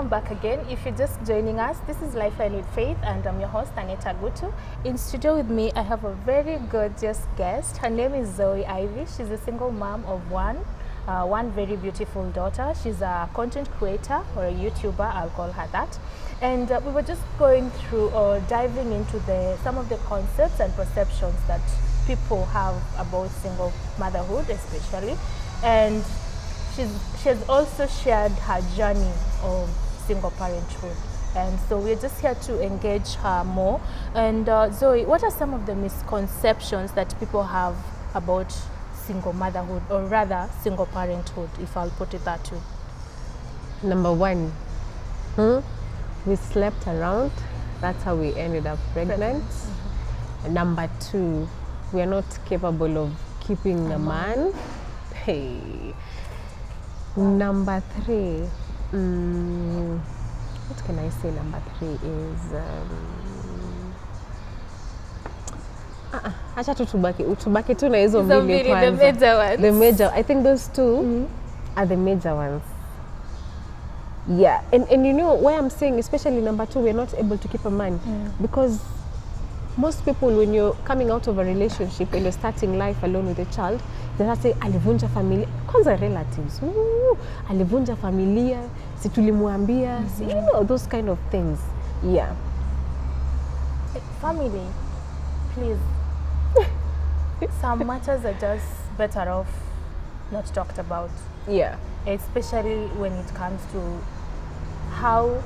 welcome back again. If you're just joining us, this is Lifeline with Faith, and I'm your host, Annette Agutu. In studio with me, I have a very gorgeous guest. Her name is Zoe Ivy. She's a single mom of one very beautiful daughter. She's a content creator or a YouTuber, I'll call her that. And we were just going through or diving into some of the concepts and perceptions that people have about single motherhood, especially. And she has also shared her journey of single parenthood. And so we're just here to engage her more. And Zoe, what are some of the misconceptions that people have about single motherhood, or rather single parenthood, if I'll put it that way? Number one, we slept around. That's how we ended up pregnant. Mm-hmm. Number two, we are not capable of keeping a man. Hey. Number three, what can I say? Number three is acha tu tubaki tu na hizo mbili kwanza. The major ones. The major, I think those two are the major ones. Yeah, and you know why I'm saying especially number two, we're not able to keep a man, because most people, when you're coming out of a relationship and you're starting life alone with a child, they start saying alivunja familia. Kwanza relatives, alivunja familia, si tulimwambia, you know, those kind of things. Yeah. Family, please. Some matters are just better off not talked about. Yeah. Especially when it comes to how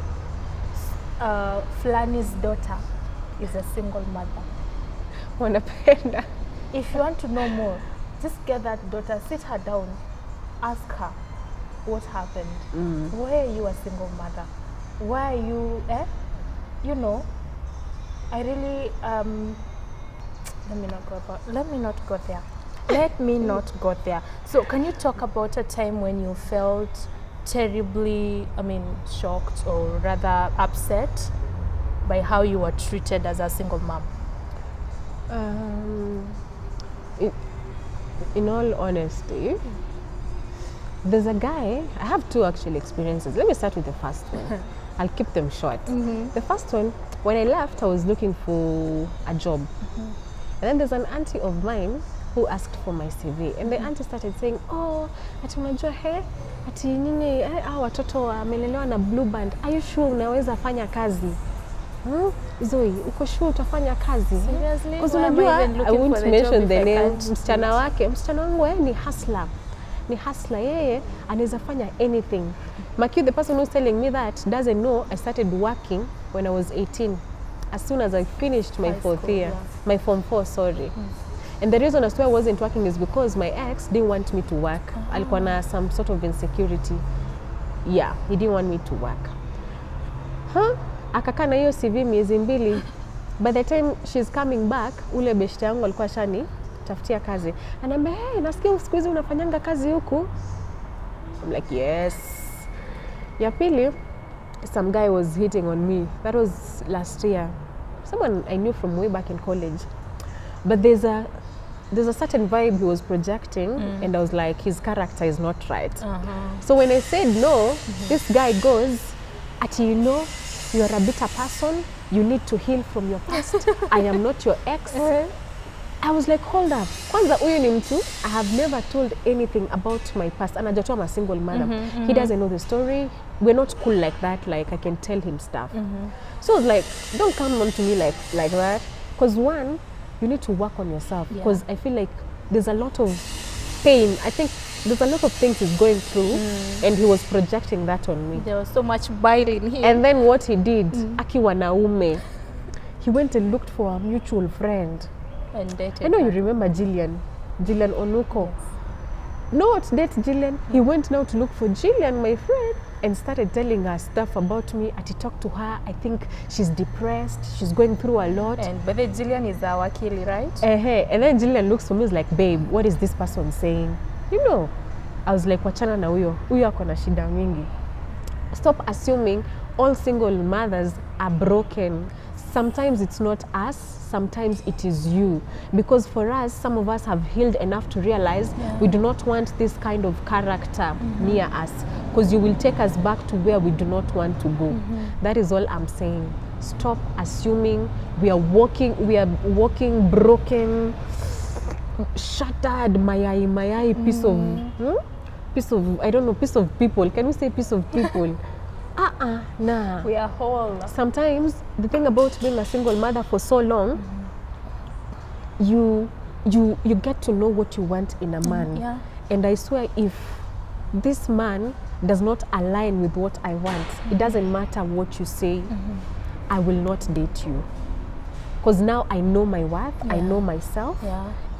Flani's daughter is a single mother. Wanapenda. If you want to know more, just get that daughter, sit her down, ask her what happened. Why are you a single mother? Why are you, you know, I really, let me not go there. So can you talk about a time when you felt terribly, shocked or rather upset by how you were treated as a single mom? In all honesty, there's a guy, I have two actual experiences. Let me start with the first one. I'll keep them short. The first one, when I left, I was looking for a job. And then there's an auntie of mine who asked for my CV. And the auntie started saying, oh, ati unajua ati nini, watoto wamelelewa na blue band. Are you sure unaweza fanya kazi? Zoe, uko sure utafanya kazi? Seriously? Because unajua, I won't mention the name. Msichana wangu ni hustler. Ni hustler, yeye anaweza fanya anything. Maki, the person who's telling me that doesn't know I started working when I was 18. As soon as I finished my my Form 4, sorry. And the reason as to why I wasn't working is because my ex didn't want me to work. Alikuwa na some sort of insecurity. Yeah, he didn't want me to work. Akakaa na hiyo CV miezi mbili. By the time she's coming back, ule beshte yangu alikuwa shani tafutia kazi. Anaambia, hey, nasikia siku hizi unafanyanga kazi huku. I'm like, yes. Ya pili, some guy was hitting on me. That was last year. Someone I knew from way back in college. But there's a certain vibe he was projecting, and I was like, his character is not right. So when I said no, this guy goes, ati, you know, you are a bitter person, you need to heal from your past. I am not your ex. I was like, hold up. Kwanza huyu ni mtu, I have never told anything about my past. Anajua I'm a single mother. He doesn't know the story. We're not cool like that. Like, I can tell him stuff. So I was like, don't come on to me like that. Because one, you need to work on yourself. Because I feel like there's a lot of pain. I think there's a lot of things he's going through, and he was projecting that on me. There was so much bile in him. And then what he did, akiwa naume, he went and looked for a mutual friend. And dated. I know you remember Jillian Onuko. Yes. Not date Jillian. He went now to look for Jillian, my friend, and started telling her stuff about me. He talked to her. I think she's depressed. She's going through a lot. But then Jillian is our wakili, right? And then Jillian looks for me, is like, babe, what is this person saying? You know, I was like, wachana na huyo ako na shida mingi. Stop assuming all single mothers are broken. sometimes it's not us, sometimes it is you. Because for us, some of us have healed enough to realize we do not want this kind of character near us, because you will take us back to where we do not want to go. That is all I'm saying. Stop assuming we are walking broken, shattered, mayai piece of I don't know, piece of people. Can we say piece of people? Nah. We are whole. Sometimes the thing about being a single mother for so long, you get to know what you want in a man. Yeah. And I swear, if this man does not align with what I want, it doesn't matter what you say, I will not date you. Because now I know my worth, I know myself,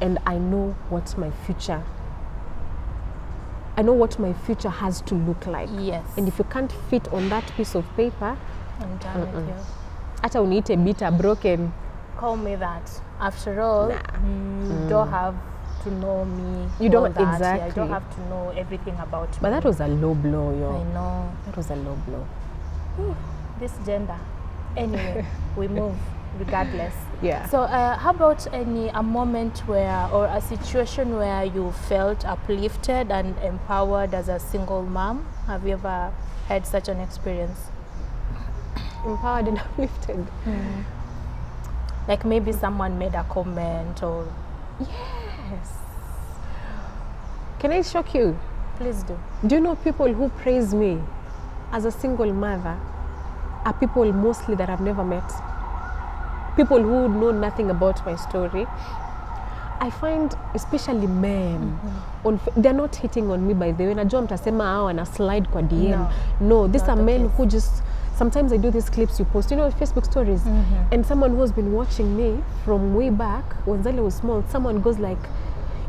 and I know what my future has to look like. Yes. And if you can't fit on that piece of paper, I'm done with you. Hata uniite bitter, broken. Call me that. After all, you don't have to know me. You don't, that. exactly. Yeah, you don't have to know everything about me. But that was a low blow, yo. I know. That was a low blow. This gender. Anyway, we move regardless. Yeah. So how about a moment where, or a situation where you felt uplifted and empowered as a single mom? Have you ever had such an experience? Empowered and uplifted. Like maybe someone made a comment or... Yes. Can I shock you? Please do. Do you know people who praise me as a single mother are people mostly that I've never met? People who know nothing about my story. I find especially men, they're not hitting on me, by the way. Najua mtasema hao wana slide kwa DM. No, these are men who just, sometimes I do these clips you post, you know, Facebook stories, and someone who has been watching me from way back when Zali was small, someone goes like,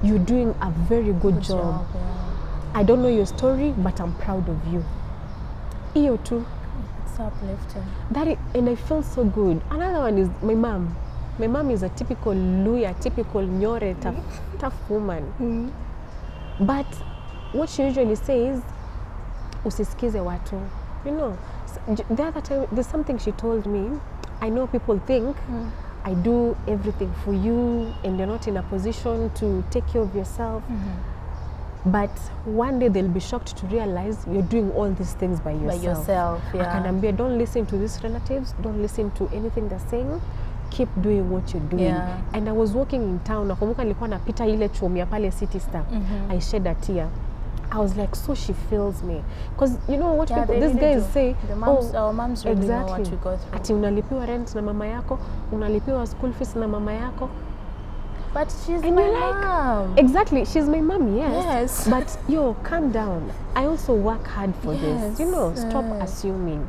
you're doing a very good job. I don't know your story, but I'm proud of you. Iyo too. It's uplifting. And I feel so good. Another one is my mom. My mom is a typical Luya, typical Youre, tough woman. But what she usually says, usisikize watu. You know, the other time, there's something she told me. I know people think I do everything for you and you're not in a position to take care of yourself. But one day they'll be shocked to realize you're doing all these things by yourself. By yourself, yeah. Akanambia, don't listen to these relatives, don't listen to anything they're saying, keep doing what you're doing. Yeah. And I was walking in town, nakumbuka nilikuwa napita ile chomia pale City Star. I shed a tear. I was like, so she feels me. Because you know what people, these really guys say, our moms really know what we go through. Ati unalipiwa rent na mama yako, unalipiwa school fees na mama yako. But she's my mom. Exactly, she's my mom, yes. But yo, calm down. I also work hard for this. You know, stop assuming.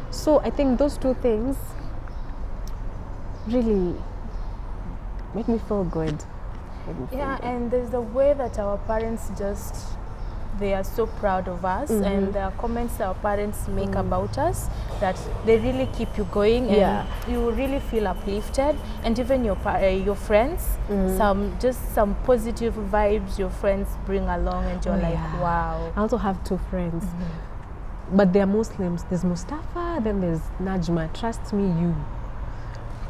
So I think those two things really make me feel good. And there's the way that our parents just, they are so proud of us, and the comments our parents make about us, that they really keep you going, and you really feel uplifted. And even your friends, some positive vibes your friends bring along, and you're like, wow. I also have two friends, but they're Muslims. There's Mustafa, then there's Najma. Trust me,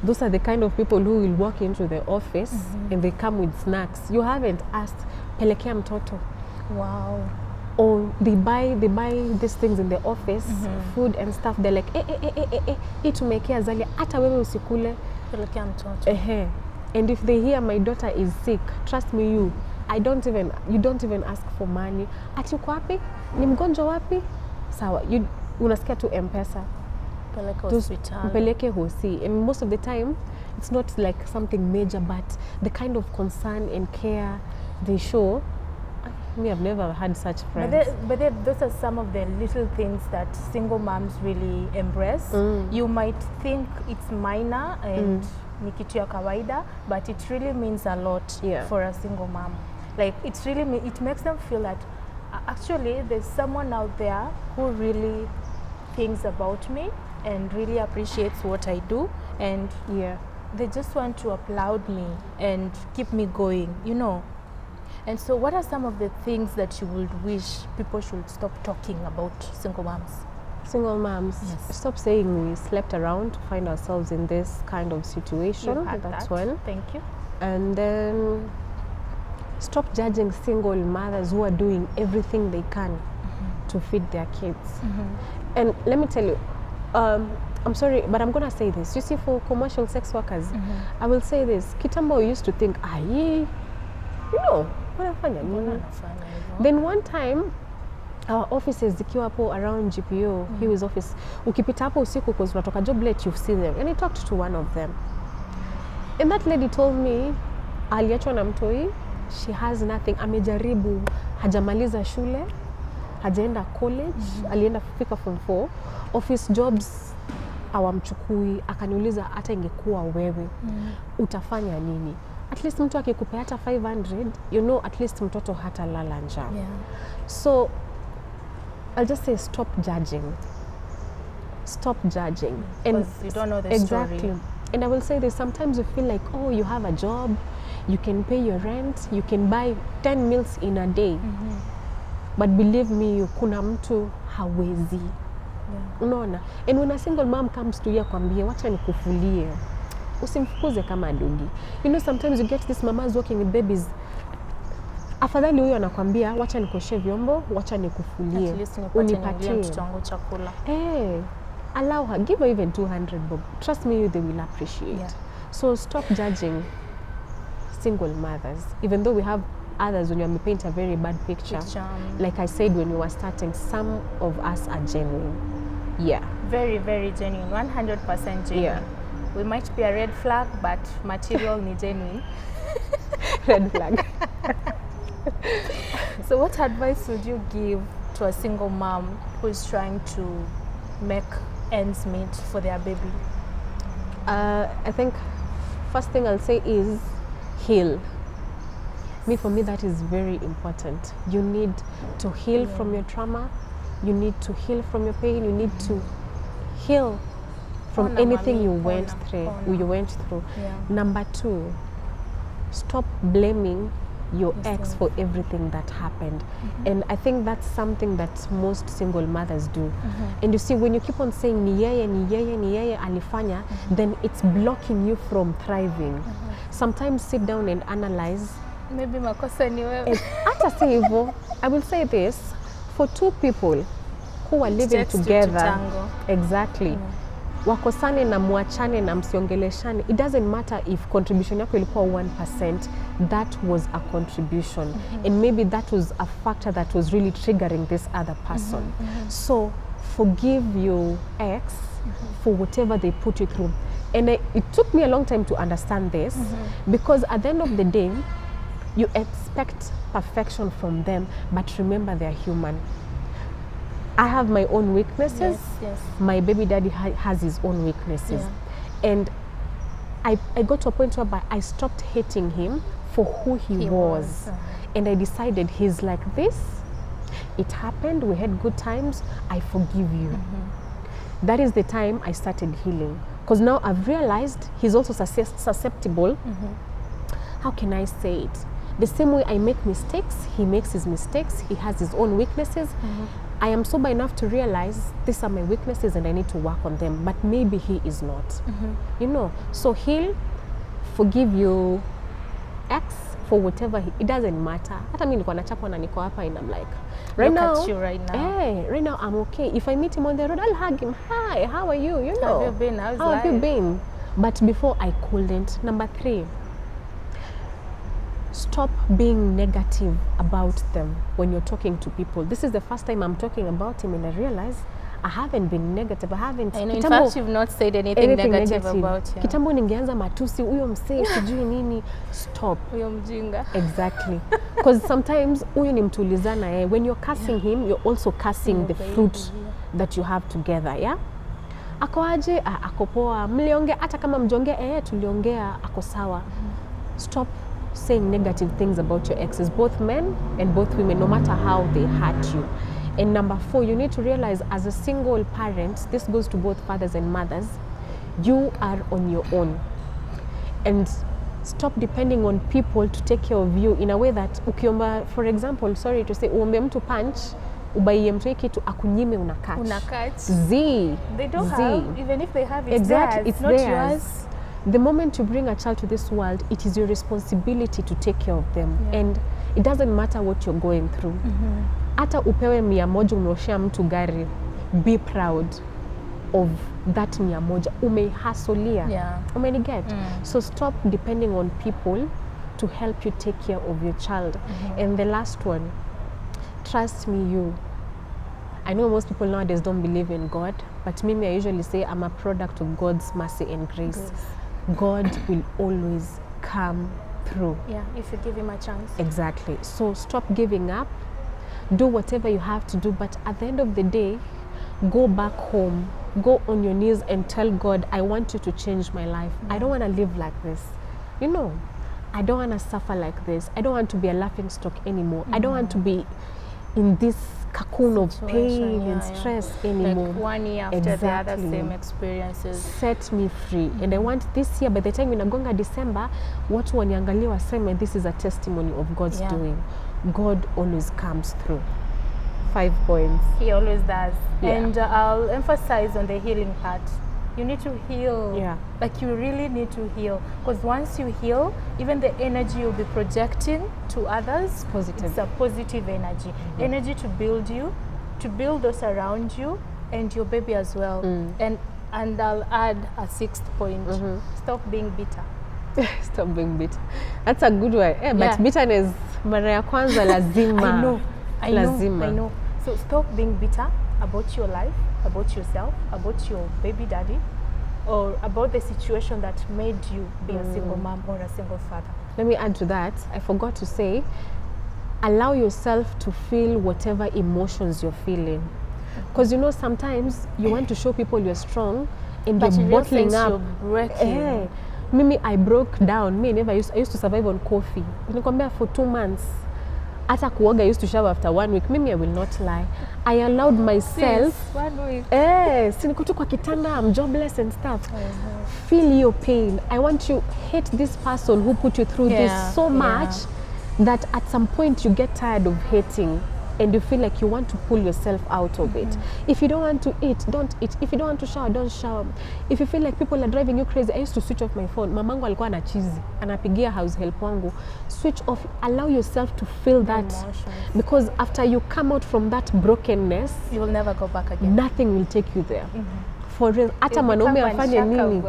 those are the kind of people who will walk into the office and they come with snacks. You haven't asked, pelekea mtoto. Wow. Or they buy these things in the office, food and stuff. They're like, hii tumekea Zali, hata wewe usikule. Pelekea mtoto. And if they hear my daughter is sick, trust me, you don't even ask for money. Ati uko wapi? Ni mgonjwa wapi? Sawa, unasikia tu M-Pesa. Peleke hosi. And most of the time, it's not like something major, but the kind of concern and care they show. I've never had such friends. But those are some of the little things that single moms really embrace. You might think it's minor and Nikita Kawaida, but it really means a lot for a single mom. Like it makes them feel that actually there's someone out there who really thinks about me and really appreciates what I do, and they just want to applaud me and keep me going, you know. And so what are some of the things that you would wish people should stop talking about single moms? Single moms, Yes. stop saying we slept around to find ourselves in this kind of situation. You had That's that. one. Thank you. And then stop judging single mothers who are doing everything they can to feed their kids. And let me tell you, I'm sorry, but I'm gonna say this. You see, for commercial sex workers, I will say this. Kitambo used to think, you know, wanafanya nini? Then one time, our offices zikiwa hapo around GPO, his office, ukipita hapo usiku because unatoka job late, you've seen them. And I talked to one of them. And that lady told me, aliachwa na mtoi, she has nothing. Amejaribu, hajamaliza shule, hajaenda college, alienda fika form 4, office jobs awamchukui. Akaniuliza hata ingekuwa wewe, utafanya nini? At least mtu akikupea hata 500, you know, at least mtoto hata lala njaa. So I'll just say stop judging. Stop judging. And you don't know the story. And I will say this, sometimes you feel like, oh, you have a job, you can pay your rent, you can buy 10 meals in a day. But believe me, kuna mtu hawezi. Unaona? And when a single mom comes to you kwambie, wacha nikufulie, usimfukuze kama dogi. You know, sometimes you get these mamas working with babies. Afadhali huyo anakwambia, wacha nikuoshe vyombo, wacha nikufulie, unipatie mtoto wangu chakula. Allow her, give her even 200 bob. Trust me, they will appreciate. So stop judging single mothers, even though we have others when you paint a very bad picture. Like I said when we were starting, some of us are genuine. Very, very genuine, 100% genuine. We might be a red flag, but material ni genuine. Red flag. So what advice would you give to a single mom who is trying to make ends meet for their baby? I think first thing I'll say is heal. For me, that is very important. You need to heal from your trauma. You need to heal from your pain. You need to heal from anything you went through. Number 2, stop blaming your ex for everything that happened. And I think that's something that most single mothers do. And you see, when you keep on saying ni yeye alifanya, then it's blocking you from thriving. Sometimes sit down and analyze. Maybe makosa ni wewe. Hata si hivyo, I will say this, for 2 people who are living together, exactly, wakosane na muachane na msiongeleshane, it doesn't matter if contribution yako ilikuwa 1%, that was a contribution. And maybe that was a factor that was really triggering this other person. So forgive your ex for whatever they put you through. And it took me a long time to understand this, because at the end of the day, you expect perfection from them, but remember they're human. I have my own weaknesses. My baby daddy has his own weaknesses. And I got to a point where I stopped hating him for who he was. And I decided he's like this. It happened, we had good times, I forgive you. That is the time I started healing. Because now I've realized he's also susceptible. How can I say it? The same way I make mistakes, he makes his mistakes, he has his own weaknesses. I am sober enough to realize these are my weaknesses and I need to work on them, but maybe he is not. You know, so heal, forgive your ex for whatever, it doesn't matter. Hata mimi niko nachapwa na niko hapa and I'm like, right now, look at you right now. Right now I'm okay. If I meet him on the road, I'll hug him. Hi, how are you? You know. How have you been? How have you been? But before I couldn't. Number 3, stop being negative about them when you're talking to people. This is the first time I'm talking about him and I realize I haven't been negative. I haven't. I know, in fact, you've not said anything negative about him. Kitambo ningeanza matusi, huyo msee sijui nini. Stop. Huyo mjinga. Exactly. Because sometimes huyo ni mtulizana when you're cursing him, you're also cursing the fruit that you have together, yeah? Ako aje? Ako poa. Mliongea hata kama mjongea tuliongea, ako sawa. Stop saying negative things about your exes, both men and both women, no matter how they hurt you. And number 4, you need to realize as a single parent, this goes to both fathers and mothers, you are on your own. And stop depending on people to take care of you in a way that ukiomba, for example, sorry to say, uombe mtu punch, ubaie mtu kitu akunyime unakach. They don't have, even if they have, it's exactly, theirs, it's not theirs. yours. The moment you bring a child to this world, it is your responsibility to take care of them. And it doesn't matter what you're going through. Hata upewe 100 umeoshea mtu gari, be proud of that 100 umehasulia. Umeniget? So stop depending on people to help you take care of your child. And the last one, trust me, you. I know most people nowadays don't believe in God, but me, I usually say I'm a product of God's mercy and grace. God will always come through. Yeah, if you give him a chance. Exactly. So stop giving up. Do whatever you have to do, but at the end of the day, go back home. Go on your knees and tell God, I want you to change my life. I don't want to live like this. You know, I don't want to suffer like this. I don't want to be a laughing stock anymore. I don't want to be in this cocoon of pain and stress anymore. Like 1 year after the other same experiences. Set me free. And I want this year, by the time inagonga December, watu waniangalia waseme, this is a testimony of God's doing. God always comes through. 5 points. He always does. And I'll emphasize on the healing part. You need to heal. Like you really need to heal. Because once you heal, even the energy you'll be projecting to others, it's a positive energy. Energy to build you, to build those around you, and your baby as well. And I'll add a 6th point. Stop being bitter. Stop being bitter. That's a good one. But bitterness, mara ya kwanza lazima. I know. So stop being bitter about your life, about yourself, about your baby daddy, or about the situation that made you be a single mom or a single father. Let me add to that. I forgot to say, allow yourself to feel whatever emotions you're feeling. Because you know, sometimes you want to show people you're strong and but you're bottling up. You're breaking. Mimi, I broke down. I used to survive on coffee. For 2 months. Hata kuoga, I used to shower after 1 week. Mimi, I will not lie. I allowed myself. 1 week. Niko tu kwa kitanda, I'm jobless and stuff. Feel your pain. I want you hate this person who put you through this so much that at some point you get tired of hating and you feel like you want to pull yourself out of it. If you don't want to eat, don't eat. If you don't want to shower, don't shower. If you feel like people are driving you crazy, I used to switch off my phone. Mamangu alikuwa na chizi, anapigia house help wangu. Switch off, allow yourself to feel that emotions. Because after you come out from that brokenness, you will never go back again. Nothing will take you there. For real. Hata mwanaume afanye nini?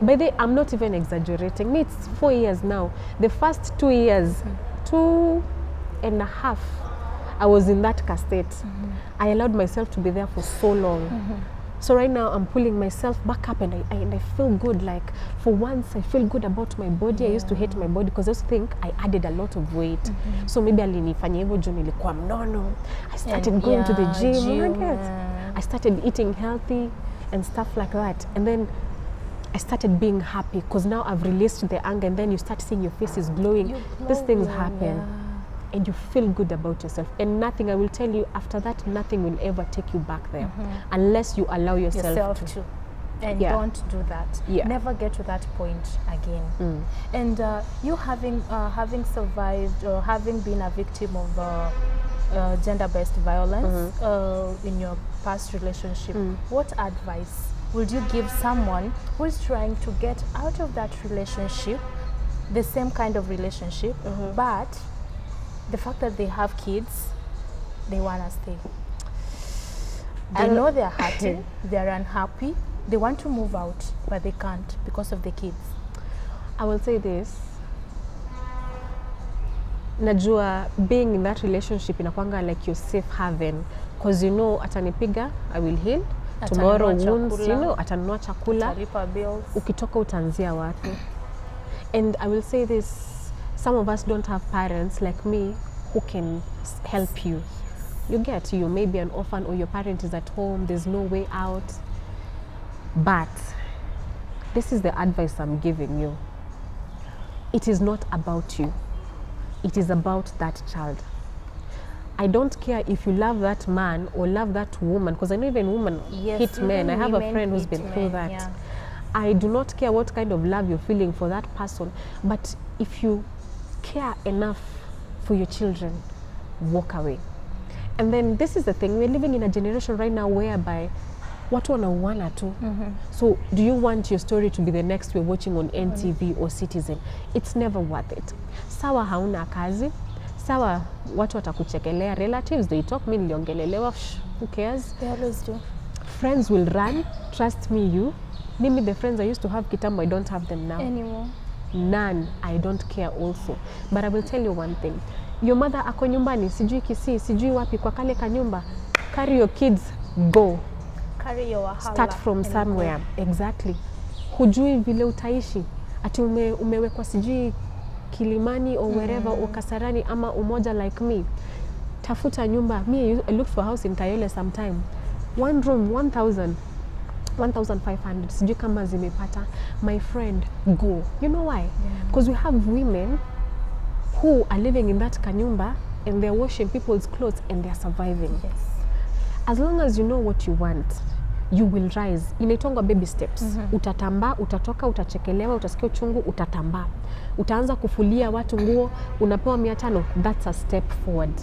By the way, I'm not even exaggerating. Me, it's 4 years now. The first 2 years, 2.5, I was in that cassette. I allowed myself to be there for so long. So right now I'm pulling myself back up and I feel good. Like for once I feel good about my body. I used to hate my body because I used to think I added a lot of weight. So maybe alinifanya hivyo juu nilikuwa mnono. I started going to the gym. I started eating healthy and stuff like that. And then I started being happy because now I've released the anger, and then you start seeing your face is glowing. These things happen. And you feel good about yourself, and nothing, I will tell you, after that, nothing will ever take you back there unless you allow yourself to. And don't do that. Never get to that point again. And you having survived or having been a victim of gender-based violence in your past relationship, what advice would you give someone who is trying to get out of that relationship, the same kind of relationship, but the fact that they have kids, they want to stay. They know they're hurting, they're unhappy, they want to move out, but they can't because of the kids. I will say this. Najua being in that relationship inakwanga like your safe haven. Because you know, atanipiga, I will heal. Tomorrow wounds, you know, atanunua chakula. Atalipa bills. Ukitoka utanzia wapi. And I will say this. Some of us don't have parents like me who can help you. You may be an orphan or your parent is at home, there's no way out. But this is the advice I'm giving you. It is not about you. It is about that child. I don't care if you love that man or love that woman, because I know even women hit men. I have a friend who's been through that. I do not care what kind of love you're feeling for that person, but if you care enough for your children, walk away. And then this is the thing, we're living in a generation right now whereby watu wanauana tu. So do you want your story to be the next we're watching on NTV or Citizen? It's never worth it. Sawa hauna kazi, sawa watu watakuchekelea, relatives they talk, mimi niliongelelewa, who cares? They always do. Friends will run, trust me you. Mimi the friends I used to have kitambo, I don't have them now. Anymore. None, I don't care also. But I will tell you one thing. Your mother ako nyumbani, sijui Kisii, sijui wapi kwa kale kanyumba. Carry your kids, go. Carry your wahala. Start from somewhere. Go. Exactly. Hujui vile utaishi. Ati umewekwa sijui Kilimani or wherever or Kasarani ama Umoja like me. Tafuta nyumba. Me, I looked for a house in Kayole sometime. One room, 1,500. Sijui kama zimepata. My friend, go. You know why? Because we have women who are living in that kanyumba and they're washing people's clothes and they're surviving. Yes. As long as you know what you want, you will rise. Inaitangwa baby steps. Utatamba, utatoka, utachekelewa, utasikia uchungu, utatamba. Utaanza kufulia watu nguo, unapewa 500, that's a step forward.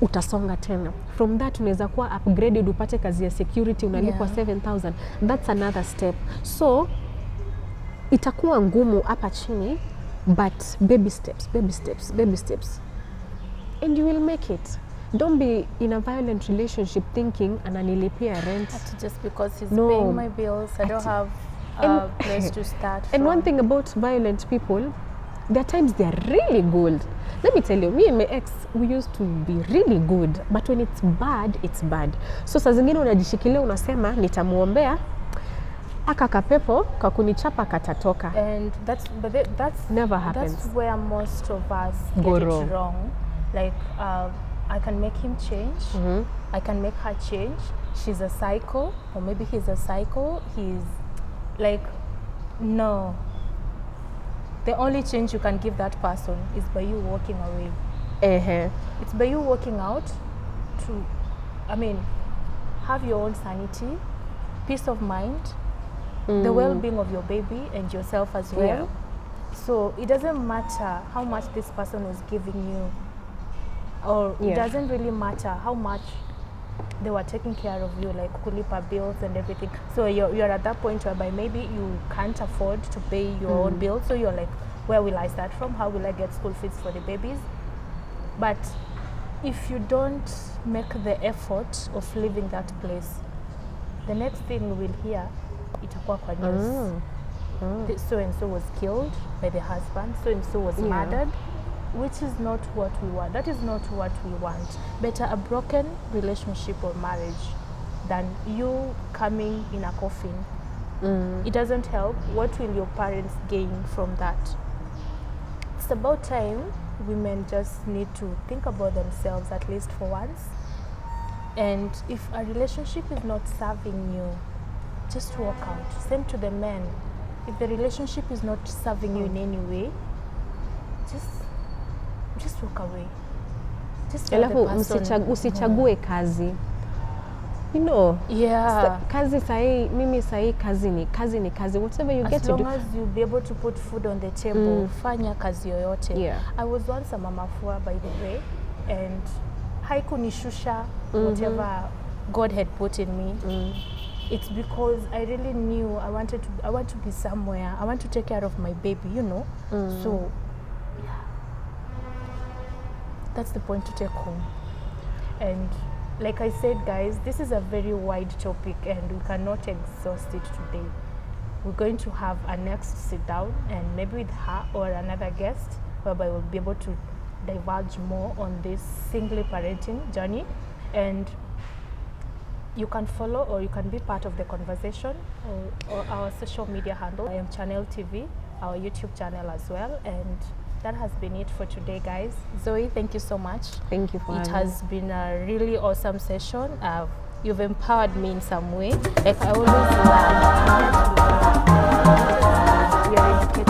Utasonga tena. From that unaweza kuwa upgraded, upate kazi ya security, unalipwa 7,000. That's another step. So itakuwa ngumu hapa chini, but baby steps, baby steps, baby steps. And you will make it. Don't be in a violent relationship thinking ananilipia rent. Just because he's paying my bills, I don't have a place to start And from. one thing about violent people, there are times they are really good. Let me tell you, me and my ex, we used to be really good. But when it's bad, it's bad. So saa zingine unajishikilia unasema, nitamuombea, aka kapepo, kakunichapa katatoka. And that's never happens. That's where most of us Go get wrong. it wrong. Like, I can make him change. I can make her change. She's a psycho, or maybe he's a psycho. He's like, no. The only change you can give that person is by you walking away. It's by you walking out to, have your own sanity, peace of mind, the well-being of your baby and yourself as well. Yeah. So it doesn't matter how much this person was giving you, or it doesn't really matter how much they were taking care of you, like kulipa bills and everything. So you're at that point whereby maybe you can't afford to pay your own bills. So you're like, where will I start from? How will I get school fees for the babies? But if you don't make the effort of leaving that place, the next thing we will hear, itakuwa kwa news. So and so was killed by the husband. So and so was murdered. Which is not what we want. That is not what we want. Better a broken relationship or marriage than you coming in a coffin. It doesn't help. What will your parents gain from that? It's about time women just need to think about themselves at least for once. And if a relationship is not serving you, just walk out. Same to the men. If the relationship is not serving you in any way, just walk away. Just let the person usichague kazi. You know, yeah. Kazi sahi, mimi sahi kazi ni kazi. Whatever you get to do. As long as you'll be able to put food on the table, fanya kazi yoyote. Yeah. I was once a mama fua, by the way, and haikunishusha whatever God had put in me. It's because I really knew I want to be somewhere. I want to take care of my baby, you know. So that's the point to take home. And like I said, guys, this is a very wide topic and we cannot exhaust it today. We're going to have a next sit down and maybe with her or another guest, whereby we'll be able to diverge more on this single parenting journey. And you can follow or you can be part of the conversation or our social media handle. I am Channel TV, our YouTube channel as well. And that has been it for today, guys. Zoe, thank you so much. Thank you for having me. It has been a really awesome session. You've empowered me in some way. Like I always learn. We are educated.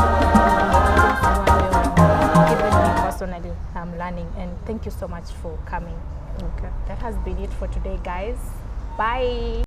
Even me personally, I'm learning. And thank you so much for coming. Okay. That has been it for today, guys. Bye.